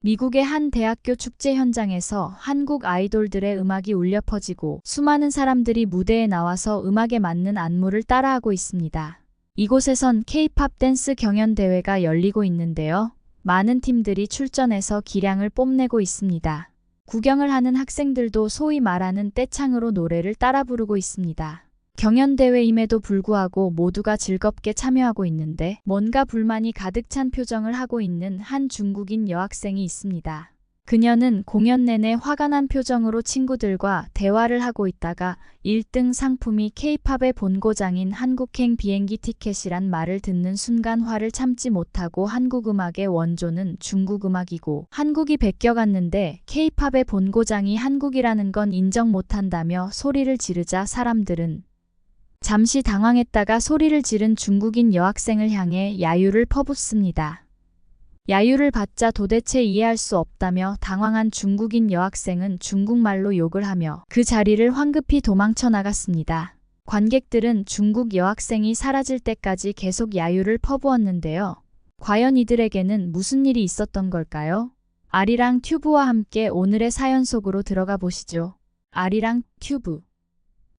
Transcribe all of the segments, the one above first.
미국의 한 대학교 축제 현장에서 한국 아이돌들의 음악이 울려 퍼지고 수많은 사람들이 무대에 나와서 음악에 맞는 안무를 따라하고 있습니다. 이곳에선 K-팝 댄스 경연대회가 열리고 있는데요. 많은 팀들이 출전해서 기량을 뽐내고 있습니다. 구경을 하는 학생들도 소위 말하는 떼창으로 노래를 따라 부르고 있습니다. 경연대회임에도 불구하고 모두가 즐겁게 참여하고 있는데 뭔가 불만이 가득 찬 표정을 하고 있는 한 중국인 여학생이 있습니다. 그녀는 공연 내내 화가 난 표정으로 친구들과 대화를 하고 있다가 1등 상품이 K-팝의 본고장인 한국행 비행기 티켓이란 말을 듣는 순간 화를 참지 못하고 한국 음악의 원조는 중국 음악이고 한국이 베껴갔는데 K-팝의 본고장이 한국이라는 건 인정 못한다며 소리를 지르자 사람들은 잠시 당황했다가 소리를 지른 중국인 여학생을 향해 야유를 퍼붓습니다. 야유를 받자 도대체 이해할 수 없다며 당황한 중국인 여학생은 중국말로 욕을 하며 그 자리를 황급히 도망쳐 나갔습니다. 관객들은 중국 여학생이 사라질 때까지 계속 야유를 퍼부었는데요. 과연 이들에게는 무슨 일이 있었던 걸까요? 아리랑 튜브와 함께 오늘의 사연 속으로 들어가 보시죠. 아리랑 튜브.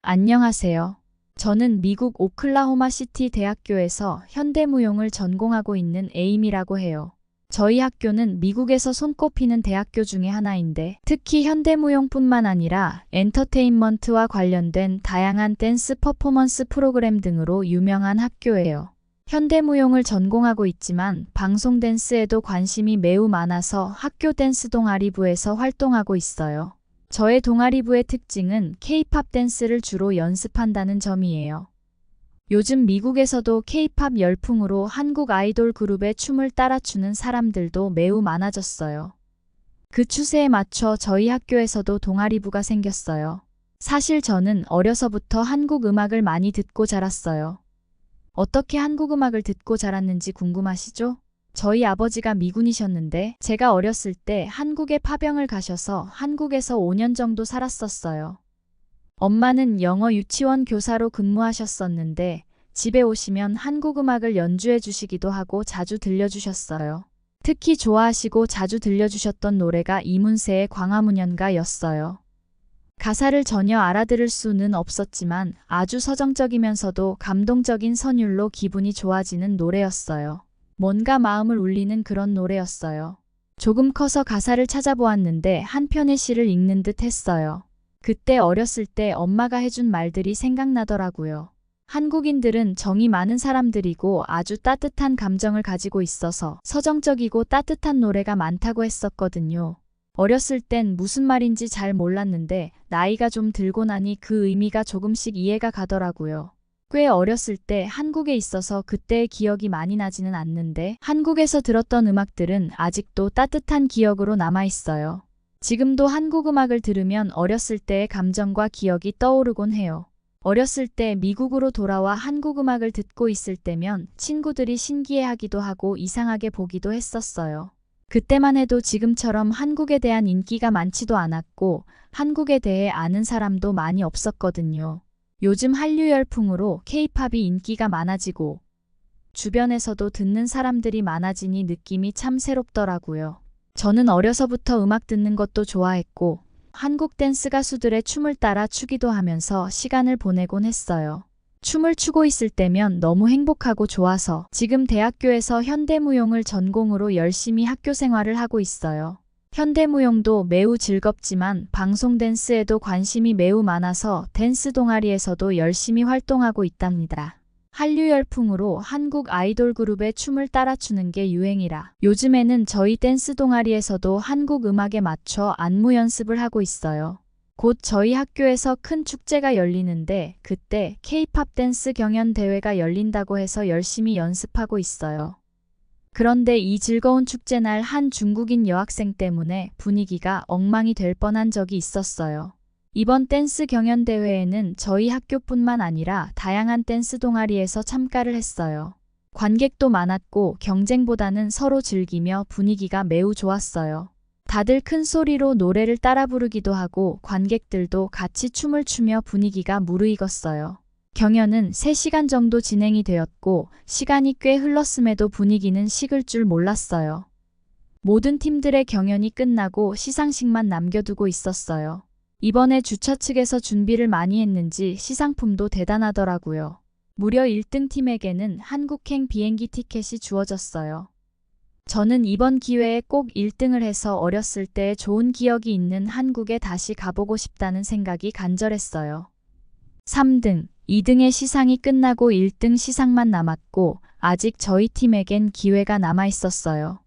안녕하세요. 저는 미국 오클라호마 시티 대학교에서 현대무용을 전공하고 있는 에임이라고 해요. 저희 학교는 미국에서 손꼽히는 대학교 중에 하나인데 특히 현대무용뿐만 아니라 엔터테인먼트와 관련된 다양한 댄스 퍼포먼스 프로그램 등으로 유명한 학교예요. 현대무용을 전공하고 있지만 방송 댄스에도 관심이 매우 많아서 학교 댄스 동아리부에서 활동하고 있어요. 저의 동아리부의 특징은 K-팝 댄스를 주로 연습한다는 점이에요. 요즘 미국에서도 K-팝 열풍으로 한국 아이돌 그룹의 춤을 따라 추는 사람들도 매우 많아졌어요. 그 추세에 맞춰 저희 학교에서도 동아리부가 생겼어요. 사실 저는 어려서부터 한국 음악을 많이 듣고 자랐어요. 어떻게 한국 음악을 듣고 자랐는지 궁금하시죠? 저희 아버지가 미군이셨는데 제가 어렸을 때 한국에 파병을 가셔서 한국에서 5년 정도 살았었어요. 엄마는 영어 유치원 교사로 근무하셨었는데 집에 오시면 한국 음악을 연주해 주시기도 하고 자주 들려주셨어요. 특히 좋아하시고 자주 들려주셨던 노래가 이문세의 광화문연가였어요. 가사를 전혀 알아들을 수는 없었지만 아주 서정적이면서도 감동적인 선율로 기분이 좋아지는 노래였어요. 뭔가 마음을 울리는 그런 노래였어요. 조금 커서 가사를 찾아보았는데 한 편의 시를 읽는 듯 했어요. 그때 어렸을 때 엄마가 해준 말들이 생각나더라고요. 한국인들은 정이 많은 사람들이고 아주 따뜻한 감정을 가지고 있어서 서정적이고 따뜻한 노래가 많다고 했었거든요. 어렸을 땐 무슨 말인지 잘 몰랐는데 나이가 좀 들고 나니 그 의미가 조금씩 이해가 가더라고요. 꽤 어렸을 때 한국에 있어서 그때의 기억이 많이 나지는 않는데 한국에서 들었던 음악들은 아직도 따뜻한 기억으로 남아있어요. 지금도 한국 음악을 들으면 어렸을 때의 감정과 기억이 떠오르곤 해요. 어렸을 때 미국으로 돌아와 한국 음악을 듣고 있을 때면 친구들이 신기해하기도 하고 이상하게 보기도 했었어요. 그때만 해도 지금처럼 한국에 대한 인기가 많지도 않았고 한국에 대해 아는 사람도 많이 없었거든요. 요즘 한류 열풍으로 K-팝이 인기가 많아지고 주변에서도 듣는 사람들이 많아지니 느낌이 참 새롭더라고요. 저는 어려서부터 음악 듣는 것도 좋아했고 한국 댄스 가수들의 춤을 따라 추기도 하면서 시간을 보내곤 했어요. 춤을 추고 있을 때면 너무 행복하고 좋아서 지금 대학교에서 현대무용을 전공으로 열심히 학교 생활을 하고 있어요. 현대무용도 매우 즐겁지만 방송 댄스에도 관심이 매우 많아서 댄스 동아리에서도 열심히 활동하고 있답니다. 한류 열풍으로 한국 아이돌 그룹의 춤을 따라 추는 게 유행이라 요즘에는 저희 댄스 동아리에서도 한국 음악에 맞춰 안무 연습을 하고 있어요. 곧 저희 학교에서 큰 축제가 열리는데 그때 K-팝 댄스 경연 대회가 열린다고 해서 열심히 연습하고 있어요. 그런데 이 즐거운 축제날 한 중국인 여학생 때문에 분위기가 엉망이 될 뻔한 적이 있었어요. 이번 댄스 경연대회에는 저희 학교뿐만 아니라 다양한 댄스 동아리에서 참가를 했어요. 관객도 많았고 경쟁보다는 서로 즐기며 분위기가 매우 좋았어요. 다들 큰 소리로 노래를 따라 부르기도 하고 관객들도 같이 춤을 추며 분위기가 무르익었어요. 경연은 3시간 정도 진행이 되었고 시간이 꽤 흘렀음에도 분위기는 식을 줄 몰랐어요. 모든 팀들의 경연이 끝나고 시상식만 남겨두고 있었어요. 이번에 주최 측에서 준비를 많이 했는지 시상품도 대단하더라고요. 무려 1등 팀에게는 한국행 비행기 티켓이 주어졌어요. 저는 이번 기회에 꼭 1등을 해서 어렸을 때 좋은 기억이 있는 한국에 다시 가보고 싶다는 생각이 간절했어요. 3등, 2등의 시상이 끝나고 1등 시상만 남았고 아직 저희 팀에겐 기회가 남아 있었어요.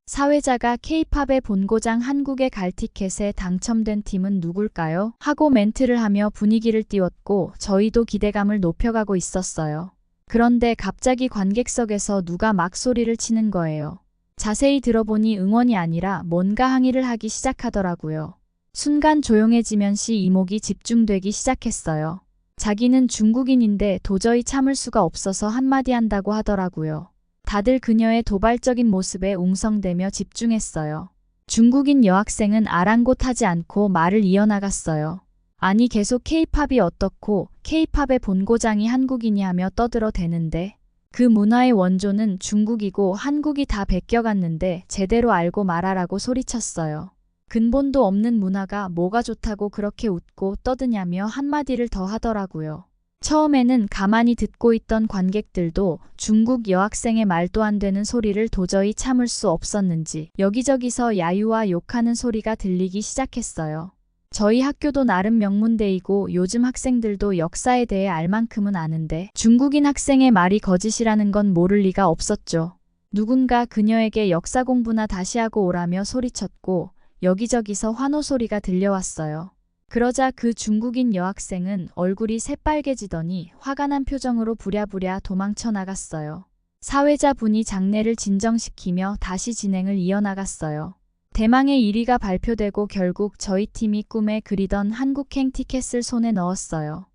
사회자가 K-팝의 본고장 한국에 갈 티켓에 당첨된 팀은 누굴까요? 하고 멘트를 하며 분위기를 띄웠고 저희도 기대감을 높여가고 있었어요. 그런데 갑자기 관객석에서 누가 막 소리를 치는 거예요. 자세히 들어보니 응원이 아니라 뭔가 항의를 하기 시작하더라고요. 순간 조용해지면서 이목이 집중되기 시작했어요. 자기는 중국인인데 도저히 참을 수가 없어서 한마디 한다고 하더라고요. 다들 그녀의 도발적인 모습에 웅성대며 집중했어요. 중국인 여학생은 아랑곳하지 않고 말을 이어나갔어요. 아니 계속 K-팝이 어떻고 K-팝의 본고장이 한국인이 하며 떠들어대는데 그 문화의 원조는 중국이고 한국이 다 베껴갔는데 제대로 알고 말하라고 소리쳤어요. 근본도 없는 문화가 뭐가 좋다고 그렇게 웃고 떠드냐며 한마디를 더 하더라고요. 처음에는 가만히 듣고 있던 관객들도 중국 여학생의 말도 안 되는 소리를 도저히 참을 수 없었는지 여기저기서 야유와 욕하는 소리가 들리기 시작했어요. 저희 학교도 나름 명문대이고 요즘 학생들도 역사에 대해 알 만큼은 아는데 중국인 학생의 말이 거짓이라는 건 모를 리가 없었죠. 누군가 그녀에게 역사 공부나 다시 하고 오라며 소리쳤고 여기저기서 환호 소리가 들려왔어요. 그러자 그 중국인 여학생은 얼굴이 새빨개지더니 화가 난 표정으로 부랴부랴 도망쳐 나갔어요. 사회자분이 장례를 진정시키며 다시 진행을 이어나갔어요. 대망의 1위가 발표되고 결국 저희 팀이 꿈에 그리던 한국행 티켓을 손에 넣었어요.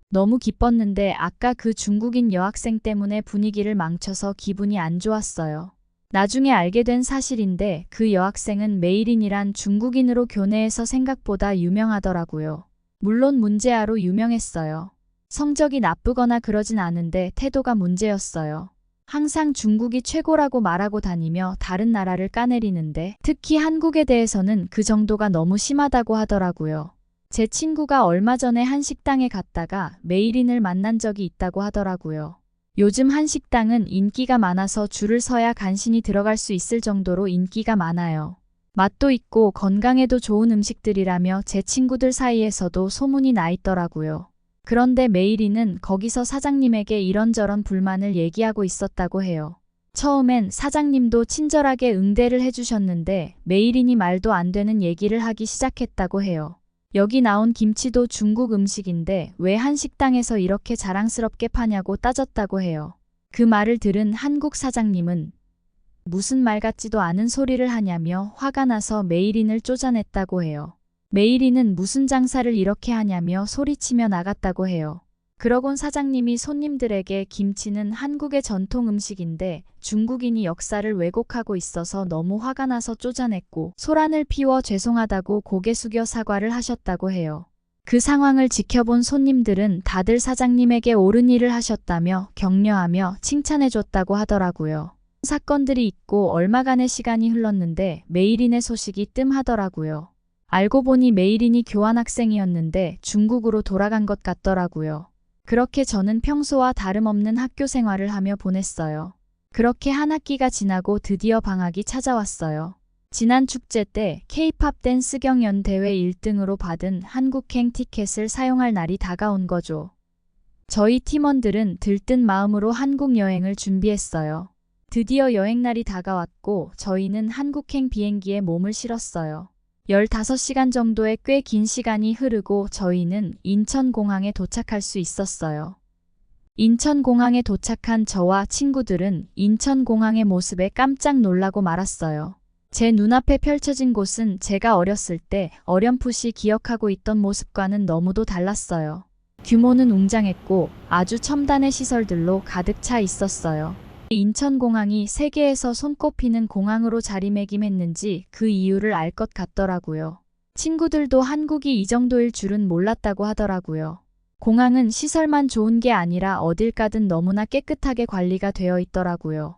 너무 기뻤는데 아까 그 중국인 여학생 때문에 분위기를 망쳐서 기분이 안 좋았어요. 나중에 알게 된 사실인데 그 여학생은 메이린이란 중국인으로 교내에서 생각보다 유명하더라고요. 물론 문제아로 유명했어요. 성적이 나쁘거나 그러진 않은데 태도가 문제였어요. 항상 중국이 최고라고 말하고 다니며 다른 나라를 까내리는데 특히 한국에 대해서는 그 정도가 너무 심하다고 하더라고요. 제 친구가 얼마 전에 한 식당에 갔다가 메이린을 만난 적이 있다고 하더라고요. 요즘 한식당은 인기가 많아서 줄을 서야 간신히 들어갈 수 있을 정도로 인기가 많아요. 맛도 있고 건강에도 좋은 음식들이라며 제 친구들 사이에서도 소문이 나 있더라고요. 그런데 메이린은 거기서 사장님에게 이런저런 불만을 얘기하고 있었다고 해요. 처음엔 사장님도 친절하게 응대를 해주셨는데 메이린이 말도 안 되는 얘기를 하기 시작했다고 해요. 여기 나온 김치도 중국 음식인데 왜 한식당에서 이렇게 자랑스럽게 파냐고 따졌다고 해요. 그 말을 들은 한국 사장님은 무슨 말 같지도 않은 소리를 하냐며 화가 나서 메이린을 쫓아냈다고 해요. 메이린은 무슨 장사를 이렇게 하냐며 소리치며 나갔다고 해요. 그러곤 사장님이 손님들에게 김치는 한국의 전통 음식인데 중국인이 역사를 왜곡하고 있어서 너무 화가 나서 쫓아냈고 소란을 피워 죄송하다고 고개 숙여 사과를 하셨다고 해요. 그 상황을 지켜본 손님들은 다들 사장님에게 옳은 일을 하셨다며 격려하며 칭찬해줬다고 하더라고요. 사건들이 있고 얼마간의 시간이 흘렀는데 메이린의 소식이 뜸하더라고요. 알고 보니 메이린이 교환학생이었는데 중국으로 돌아간 것 같더라고요. 그렇게 저는 평소와 다름없는 학교 생활을 하며 보냈어요. 그렇게 한 학기가 지나고 드디어 방학이 찾아왔어요. 지난 축제 때 K-팝 댄스 경연 대회 1등으로 받은 한국행 티켓을 사용할 날이 다가온 거죠. 저희 팀원들은 들뜬 마음으로 한국 여행을 준비했어요. 드디어 여행날이 다가왔고 저희는 한국행 비행기에 몸을 실었어요. 15시간 정도의 꽤 긴 시간이 흐르고 저희는 인천공항에 도착할 수 있었어요. 인천공항에 도착한 저와 친구들은 인천공항의 모습에 깜짝 놀라고 말았어요. 제 눈앞에 펼쳐진 곳은 제가 어렸을 때 어렴풋이 기억하고 있던 모습과는 너무도 달랐어요. 규모는 웅장했고 아주 첨단의 시설들로 가득 차 있었어요. 인천공항이 세계에서 손꼽히는 공항으로 자리매김했는지 그 이유를 알 것 같더라고요. 친구들도 한국이 이 정도일 줄은 몰랐다고 하더라고요. 공항은 시설만 좋은 게 아니라 어딜 가든 너무나 깨끗하게 관리가 되어 있더라고요.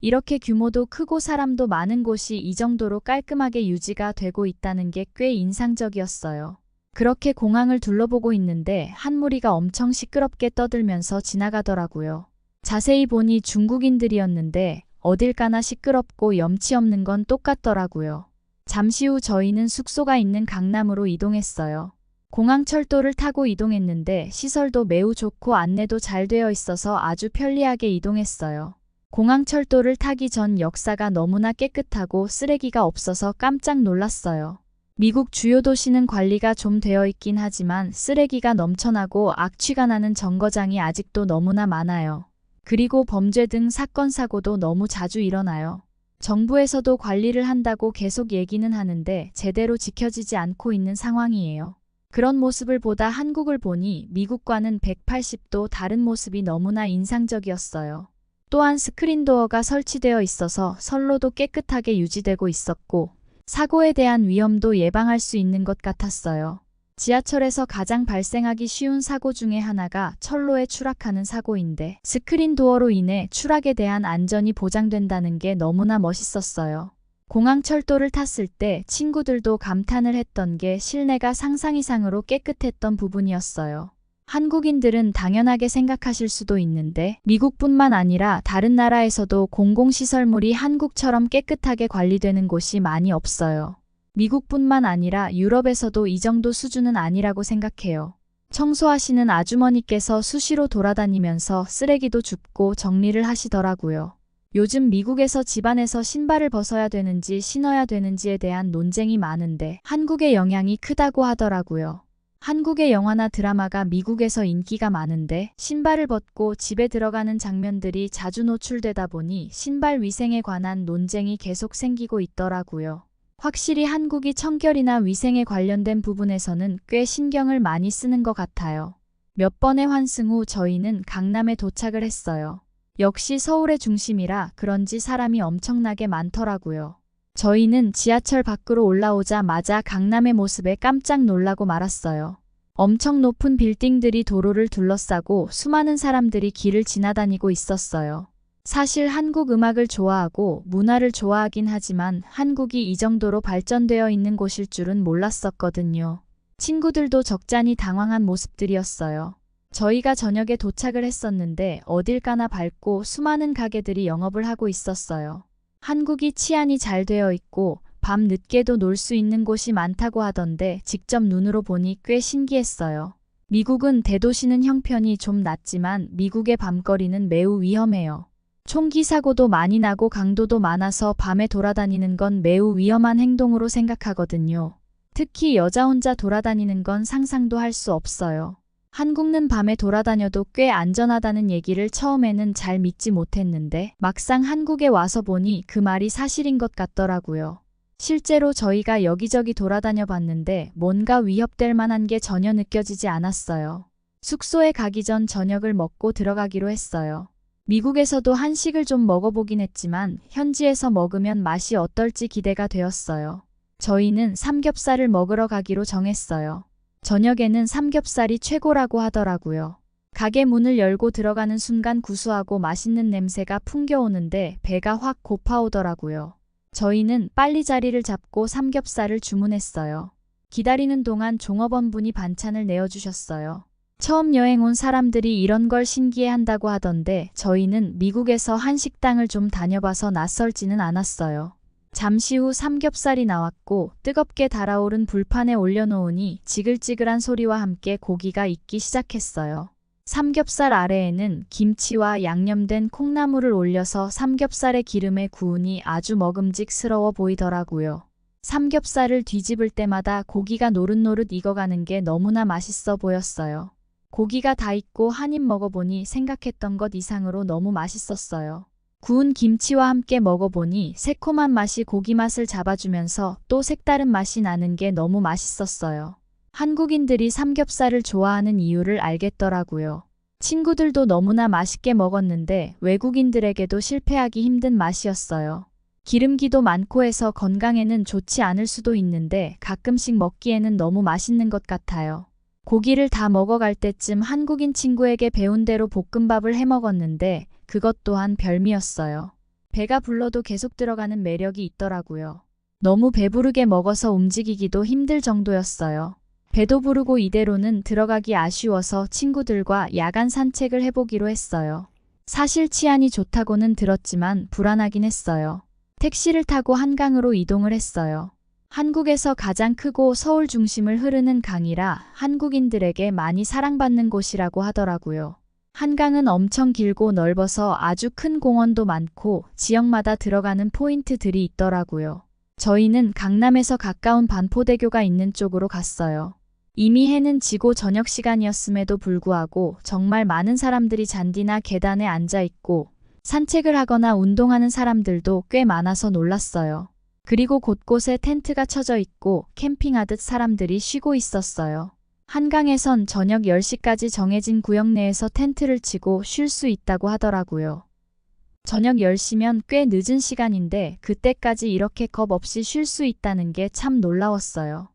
이렇게 규모도 크고 사람도 많은 곳이 이 정도로 깔끔하게 유지가 되고 있다는 게 꽤 인상적이었어요. 그렇게 공항을 둘러보고 있는데 한 무리가 엄청 시끄럽게 떠들면서 지나가더라고요. 자세히 보니 중국인들이었는데 어딜 가나 시끄럽고 염치 없는 건 똑같더라고요. 잠시 후 저희는 숙소가 있는 강남으로 이동했어요. 공항철도를 타고 이동했는데 시설도 매우 좋고 안내도 잘 되어 있어서 아주 편리하게 이동했어요. 공항철도를 타기 전 역사가 너무나 깨끗하고 쓰레기가 없어서 깜짝 놀랐어요. 미국 주요 도시는 관리가 좀 되어 있긴 하지만 쓰레기가 넘쳐나고 악취가 나는 정거장이 아직도 너무나 많아요. 그리고 범죄 등 사건 사고도 너무 자주 일어나요. 정부에서도 관리를 한다고 계속 얘기는 하는데 제대로 지켜지지 않고 있는 상황이에요. 그런 모습을 보다 한국을 보니 미국과는 180도 다른 모습이 너무나 인상적이었어요. 또한 스크린도어가 설치되어 있어서 선로도 깨끗하게 유지되고 있었고 사고에 대한 위험도 예방할 수 있는 것 같았어요. 지하철에서 가장 발생하기 쉬운 사고 중에 하나가 철로에 추락하는 사고인데 스크린도어로 인해 추락에 대한 안전이 보장된다는 게 너무나 멋있었어요. 공항철도를 탔을 때 친구들도 감탄을 했던 게 실내가 상상 이상으로 깨끗했던 부분이었어요. 한국인들은 당연하게 생각하실 수도 있는데 미국뿐만 아니라 다른 나라에서도 공공시설물이 한국처럼 깨끗하게 관리되는 곳이 많이 없어요. 미국뿐만 아니라 유럽에서도 이 정도 수준은 아니라고 생각해요. 청소하시는 아주머니께서 수시로 돌아다니면서 쓰레기도 줍고 정리를 하시더라고요. 요즘 미국에서 집안에서 신발을 벗어야 되는지 신어야 되는지에 대한 논쟁이 많은데 한국의 영향이 크다고 하더라고요. 한국의 영화나 드라마가 미국에서 인기가 많은데 신발을 벗고 집에 들어가는 장면들이 자주 노출되다 보니 신발 위생에 관한 논쟁이 계속 생기고 있더라고요. 확실히 한국이 청결이나 위생에 관련된 부분에서는 꽤 신경을 많이 쓰는 것 같아요. 몇 번의 환승 후 저희는 강남에 도착을 했어요. 역시 서울의 중심이라 그런지 사람이 엄청나게 많더라고요. 저희는 지하철 밖으로 올라오자마자 강남의 모습에 깜짝 놀라고 말았어요. 엄청 높은 빌딩들이 도로를 둘러싸고 수많은 사람들이 길을 지나다니고 있었어요. 사실 한국 음악을 좋아하고 문화를 좋아하긴 하지만 한국이 이 정도로 발전되어 있는 곳일 줄은 몰랐었거든요. 친구들도 적잖이 당황한 모습들이었어요. 저희가 저녁에 도착을 했었는데 어딜 가나 밝고 수많은 가게들이 영업을 하고 있었어요. 한국이 치안이 잘 되어 있고 밤 늦게도 놀 수 있는 곳이 많다고 하던데 직접 눈으로 보니 꽤 신기했어요. 미국은 대도시는 형편이 좀 낫지만 미국의 밤거리는 매우 위험해요. 총기 사고도 많이 나고 강도도 많아서 밤에 돌아다니는 건 매우 위험한 행동으로 생각하거든요. 특히 여자 혼자 돌아다니는 건 상상도 할 수 없어요. 한국은 밤에 돌아다녀도 꽤 안전하다는 얘기를 처음에는 잘 믿지 못했는데 막상 한국에 와서 보니 그 말이 사실인 것 같더라고요. 실제로 저희가 여기저기 돌아다녀 봤는데 뭔가 위협될 만한 게 전혀 느껴지지 않았어요. 숙소에 가기 전 저녁을 먹고 들어가기로 했어요. 미국에서도 한식을 좀 먹어보긴 했지만 현지에서 먹으면 맛이 어떨지 기대가 되었어요. 저희는 삼겹살을 먹으러 가기로 정했어요. 저녁에는 삼겹살이 최고라고 하더라고요. 가게 문을 열고 들어가는 순간 구수하고 맛있는 냄새가 풍겨오는데 배가 확 고파오더라고요. 저희는 빨리 자리를 잡고 삼겹살을 주문했어요. 기다리는 동안 종업원분이 반찬을 내어주셨어요. 처음 여행 온 사람들이 이런 걸 신기해한다고 하던데 저희는 미국에서 한식당을 좀 다녀봐서 낯설지는 않았어요. 잠시 후 삼겹살이 나왔고 뜨겁게 달아오른 불판에 올려놓으니 지글지글한 소리와 함께 고기가 익기 시작했어요. 삼겹살 아래에는 김치와 양념된 콩나물을 올려서 삼겹살의 기름에 구우니 아주 먹음직스러워 보이더라고요. 삼겹살을 뒤집을 때마다 고기가 노릇노릇 익어가는 게 너무나 맛있어 보였어요. 고기가 다 익고 한 입 먹어보니 생각했던 것 이상으로 너무 맛있었어요. 구운 김치와 함께 먹어보니 새콤한 맛이 고기 맛을 잡아주면서 또 색다른 맛이 나는 게 너무 맛있었어요. 한국인들이 삼겹살을 좋아하는 이유를 알겠더라고요. 친구들도 너무나 맛있게 먹었는데 외국인들에게도 실패하기 힘든 맛이었어요. 기름기도 많고 해서 건강에는 좋지 않을 수도 있는데 가끔씩 먹기에는 너무 맛있는 것 같아요. 고기를 다 먹어갈 때쯤 한국인 친구에게 배운 대로 볶음밥을 해 먹었는데 그것 또한 별미였어요. 배가 불러도 계속 들어가는 매력이 있더라고요. 너무 배부르게 먹어서 움직이기도 힘들 정도였어요. 배도 부르고 이대로는 들어가기 아쉬워서 친구들과 야간 산책을 해보기로 했어요. 사실 치안이 좋다고는 들었지만 불안하긴 했어요. 택시를 타고 한강으로 이동을 했어요. 한국에서 가장 크고 서울 중심을 흐르는 강이라 한국인들에게 많이 사랑받는 곳이라고 하더라고요. 한강은 엄청 길고 넓어서 아주 큰 공원도 많고 지역마다 들어가는 포인트들이 있더라고요. 저희는 강남에서 가까운 반포대교가 있는 쪽으로 갔어요. 이미 해는 지고 저녁 시간이었음에도 불구하고 정말 많은 사람들이 잔디나 계단에 앉아 있고 산책을 하거나 운동하는 사람들도 꽤 많아서 놀랐어요. 그리고 곳곳에 텐트가 쳐져 있고 캠핑하듯 사람들이 쉬고 있었어요. 한강에선 저녁 10시까지 정해진 구역 내에서 텐트를 치고 쉴 수 있다고 하더라고요. 저녁 10시면 꽤 늦은 시간인데 그때까지 이렇게 겁 없이 쉴 수 있다는 게 참 놀라웠어요.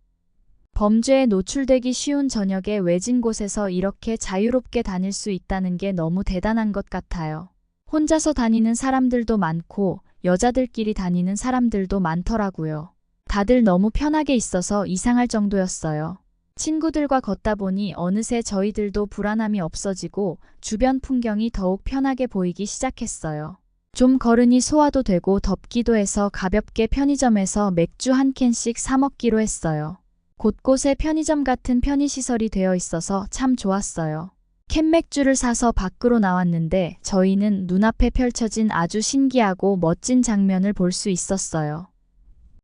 범죄에 노출되기 쉬운 저녁에 외진 곳에서 이렇게 자유롭게 다닐 수 있다는 게 너무 대단한 것 같아요. 혼자서 다니는 사람들도 많고 여자들끼리 다니는 사람들도 많더라고요. 다들 너무 편하게 있어서 이상할 정도였어요. 친구들과 걷다 보니 어느새 저희들도 불안함이 없어지고 주변 풍경이 더욱 편하게 보이기 시작했어요. 좀 걸으니 소화도 되고 덥기도 해서 가볍게 편의점에서 맥주 한 캔씩 사 먹기로 했어요. 곳곳에 편의점 같은 편의시설이 되어 있어서 참 좋았어요. 캔맥주를 사서 밖으로 나왔는데 저희는 눈앞에 펼쳐진 아주 신기하고 멋진 장면을 볼 수 있었어요.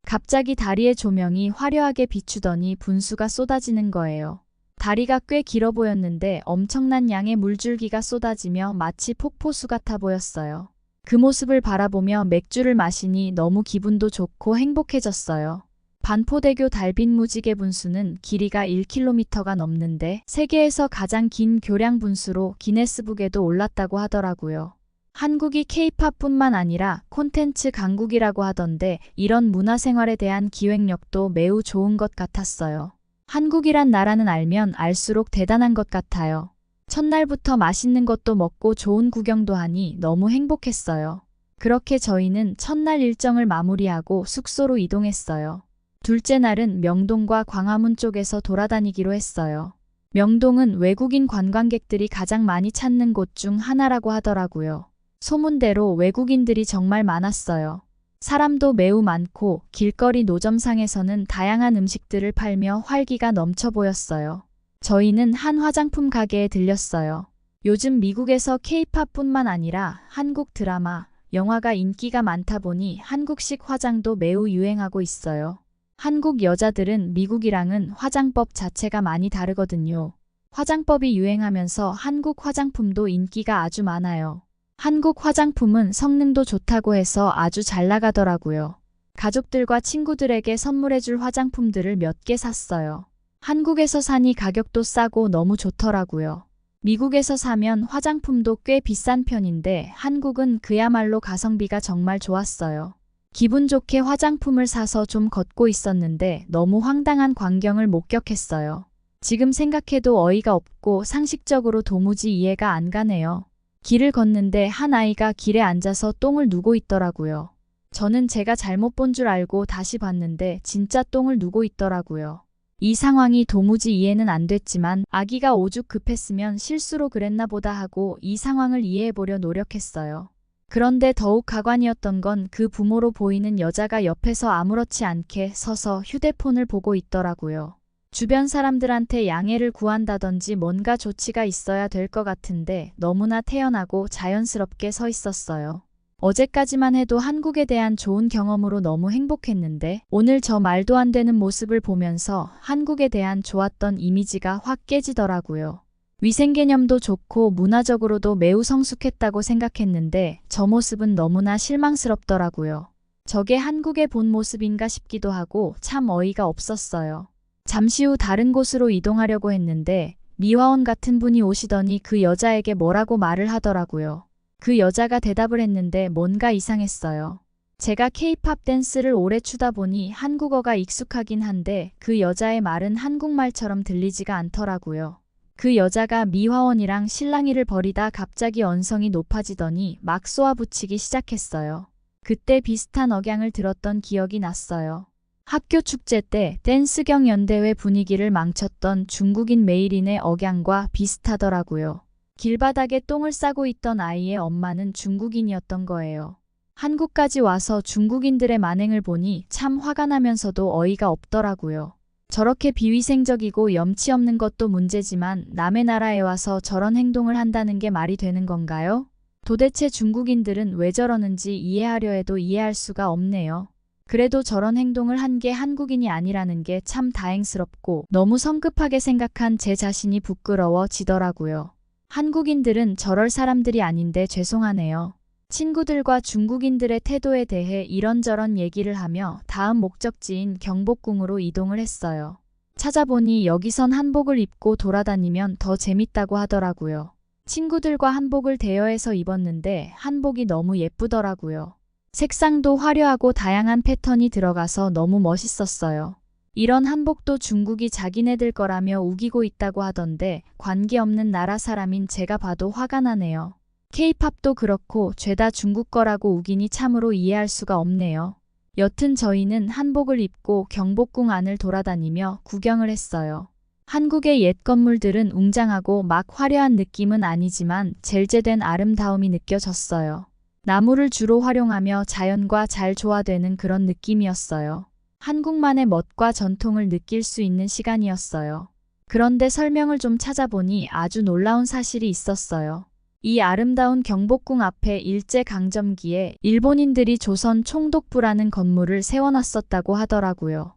갑자기 다리의 조명이 화려하게 비추더니 분수가 쏟아지는 거예요. 다리가 꽤 길어 보였는데 엄청난 양의 물줄기가 쏟아지며 마치 폭포수 같아 보였어요. 그 모습을 바라보며 맥주를 마시니 너무 기분도 좋고 행복해졌어요. 반포대교 달빛 무지개 분수는 길이가 1km가 넘는데 세계에서 가장 긴 교량 분수로 기네스북에도 올랐다고 하더라고요. 한국이 K-팝뿐만 아니라 콘텐츠 강국이라고 하던데 이런 문화생활에 대한 기획력도 매우 좋은 것 같았어요. 한국이란 나라는 알면 알수록 대단한 것 같아요. 첫날부터 맛있는 것도 먹고 좋은 구경도 하니 너무 행복했어요. 그렇게 저희는 첫날 일정을 마무리하고 숙소로 이동했어요. 둘째 날은 명동과 광화문 쪽에서 돌아다니기로 했어요. 명동은 외국인 관광객들이 가장 많이 찾는 곳 중 하나라고 하더라고요. 소문대로 외국인들이 정말 많았어요. 사람도 매우 많고 길거리 노점상에서는 다양한 음식들을 팔며 활기가 넘쳐 보였어요. 저희는 한 화장품 가게에 들렸어요. 요즘 미국에서 K-팝뿐만 아니라 한국 드라마, 영화가 인기가 많다 보니 한국식 화장도 매우 유행하고 있어요. 한국 여자들은 미국이랑은 화장법 자체가 많이 다르거든요. 화장법이 유행하면서 한국 화장품도 인기가 아주 많아요. 한국 화장품은 성능도 좋다고 해서 아주 잘 나가더라고요. 가족들과 친구들에게 선물해줄 화장품들을 몇 개 샀어요. 한국에서 사니 가격도 싸고 너무 좋더라고요. 미국에서 사면 화장품도 꽤 비싼 편인데 한국은 그야말로 가성비가 정말 좋았어요. 기분 좋게 화장품을 사서 좀 걷고 있었는데 너무 황당한 광경을 목격했어요. 지금 생각해도 어이가 없고 상식적으로 도무지 이해가 안 가네요. 길을 걷는데 한 아이가 길에 앉아서 똥을 누고 있더라고요. 저는 제가 잘못 본 줄 알고 다시 봤는데 진짜 똥을 누고 있더라고요. 이 상황이 도무지 이해는 안 됐지만 아기가 오죽 급했으면 실수로 그랬나 보다 하고 이 상황을 이해해보려 노력했어요. 그런데 더욱 가관이었던 건 그 부모로 보이는 여자가 옆에서 아무렇지 않게 서서 휴대폰을 보고 있더라고요. 주변 사람들한테 양해를 구한다든지 뭔가 조치가 있어야 될 것 같은데 너무나 태연하고 자연스럽게 서 있었어요. 어제까지만 해도 한국에 대한 좋은 경험으로 너무 행복했는데 오늘 저 말도 안 되는 모습을 보면서 한국에 대한 좋았던 이미지가 확 깨지더라고요. 위생개념도 좋고 문화적으로도 매우 성숙했다고 생각했는데 저 모습은 너무나 실망스럽더라고요. 저게 한국의 본 모습인가 싶기도 하고 참 어이가 없었어요. 잠시 후 다른 곳으로 이동하려고 했는데 미화원 같은 분이 오시더니 그 여자에게 뭐라고 말을 하더라고요. 그 여자가 대답을 했는데 뭔가 이상했어요. 제가 K-팝 댄스를 오래 추다 보니 한국어가 익숙하긴 한데 그 여자의 말은 한국말처럼 들리지가 않더라고요. 그 여자가 미화원이랑 실랑이를 벌이다 갑자기 언성이 높아지더니 막 쏘아붙이기 시작했어요. 그때 비슷한 억양을 들었던 기억이 났어요. 학교 축제 때 댄스경 연대회 분위기를 망쳤던 중국인 메이린의 억양과 비슷하더라고요. 길바닥에 똥을 싸고 있던 아이의 엄마는 중국인이었던 거예요. 한국까지 와서 중국인들의 만행을 보니 참 화가 나면서도 어이가 없더라고요. 저렇게 비위생적이고 염치 없는 것도 문제지만 남의 나라에 와서 저런 행동을 한다는 게 말이 되는 건가요? 도대체 중국인들은 왜 저러는지 이해하려 해도 이해할 수가 없네요. 그래도 저런 행동을 한 게 한국인이 아니라는 게 참 다행스럽고 너무 성급하게 생각한 제 자신이 부끄러워지더라고요. 한국인들은 저럴 사람들이 아닌데 죄송하네요. 친구들과 중국인들의 태도에 대해 이런저런 얘기를 하며 다음 목적지인 경복궁으로 이동을 했어요. 찾아보니 여기선 한복을 입고 돌아다니면 더 재밌다고 하더라고요. 친구들과 한복을 대여해서 입었는데 한복이 너무 예쁘더라고요. 색상도 화려하고 다양한 패턴이 들어가서 너무 멋있었어요. 이런 한복도 중국이 자기네들 거라며 우기고 있다고 하던데 관계없는 나라 사람인 제가 봐도 화가 나네요. K-팝도 그렇고 죄다 중국 거라고 우기니 참으로 이해할 수가 없네요. 여튼 저희는 한복을 입고 경복궁 안을 돌아다니며 구경을 했어요. 한국의 옛 건물들은 웅장하고 막 화려한 느낌은 아니지만 젤제된 아름다움이 느껴졌어요. 나무를 주로 활용하며 자연과 잘 조화되는 그런 느낌이었어요. 한국만의 멋과 전통을 느낄 수 있는 시간이었어요. 그런데 설명을 좀 찾아보니 아주 놀라운 사실이 있었어요. 이 아름다운 경복궁 앞에 일제강점기에 일본인들이 조선 총독부라는 건물을 세워놨었다고 하더라고요.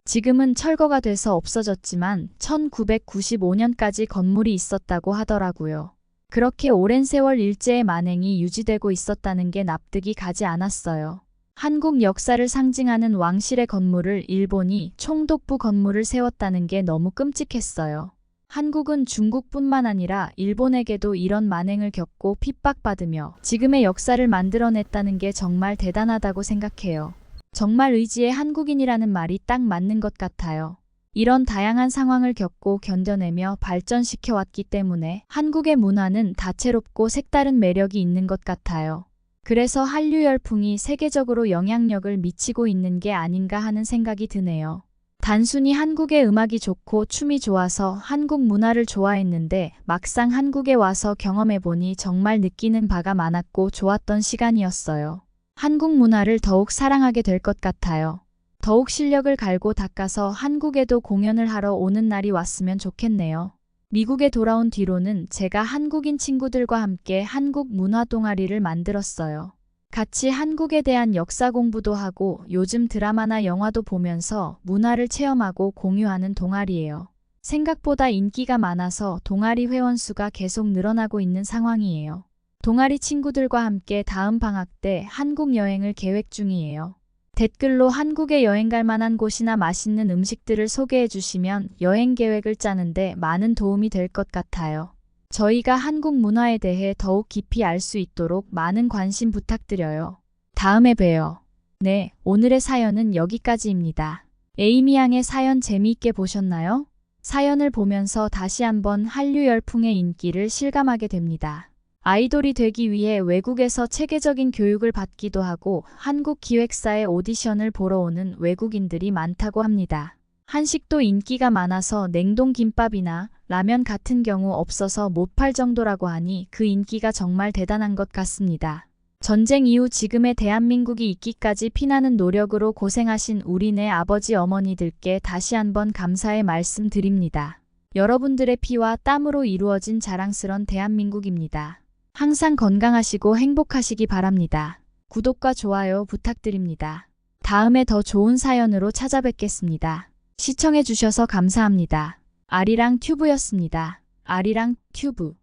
지금은 철거가 돼서 없어졌지만 1995년까지 건물이 있었다고 하더라고요. 그렇게 오랜 세월 일제의 만행이 유지되고 있었다는 게 납득이 가지 않았어요. 한국 역사를 상징하는 왕실의 건물을 일본이 총독부 건물을 세웠다는 게 너무 끔찍했어요. 한국은 중국뿐만 아니라 일본에게도 이런 만행을 겪고 핍박받으며 지금의 역사를 만들어냈다는 게 정말 대단하다고 생각해요. 정말 의지의 한국인이라는 말이 딱 맞는 것 같아요. 이런 다양한 상황을 겪고 견뎌내며 발전시켜왔기 때문에 한국의 문화는 다채롭고 색다른 매력이 있는 것 같아요. 그래서 한류 열풍이 세계적으로 영향력을 미치고 있는 게 아닌가 하는 생각이 드네요. 단순히 한국의 음악이 좋고 춤이 좋아서 한국 문화를 좋아했는데 막상 한국에 와서 경험해보니 정말 느끼는 바가 많았고 좋았던 시간이었어요. 한국 문화를 더욱 사랑하게 될 것 같아요. 더욱 실력을 갈고 닦아서 한국에도 공연을 하러 오는 날이 왔으면 좋겠네요. 미국에 돌아온 뒤로는 제가 한국인 친구들과 함께 한국 문화 동아리를 만들었어요. 같이 한국에 대한 역사 공부도 하고 요즘 드라마나 영화도 보면서 문화를 체험하고 공유하는 동아리예요. 생각보다 인기가 많아서 동아리 회원 수가 계속 늘어나고 있는 상황이에요. 동아리 친구들과 함께 다음 방학 때 한국 여행을 계획 중이에요. 댓글로 한국에 여행 갈 만한 곳이나 맛있는 음식들을 소개해 주시면 여행 계획을 짜는데 많은 도움이 될 것 같아요. 저희가 한국 문화에 대해 더욱 깊이 알 수 있도록 많은 관심 부탁드려요. 다음에 봬요. 네, 오늘의 사연은 여기까지입니다. 에이미 양의 사연 재미있게 보셨나요? 사연을 보면서 다시 한번 한류 열풍의 인기를 실감하게 됩니다. 아이돌이 되기 위해 외국에서 체계적인 교육을 받기도 하고 한국 기획사의 오디션을 보러 오는 외국인들이 많다고 합니다. 한식도 인기가 많아서 냉동 김밥이나 라면 같은 경우 없어서 못 팔 정도라고 하니 그 인기가 정말 대단한 것 같습니다. 전쟁 이후 지금의 대한민국이 있기까지 피나는 노력으로 고생하신 우리네 아버지 어머니들께 다시 한번 감사의 말씀 드립니다. 여러분들의 피와 땀으로 이루어진 자랑스런 대한민국입니다. 항상 건강하시고 행복하시기 바랍니다. 구독과 좋아요 부탁드립니다. 다음에 더 좋은 사연으로 찾아뵙겠습니다. 시청해주셔서 감사합니다. 아리랑 튜브였습니다. 아리랑 튜브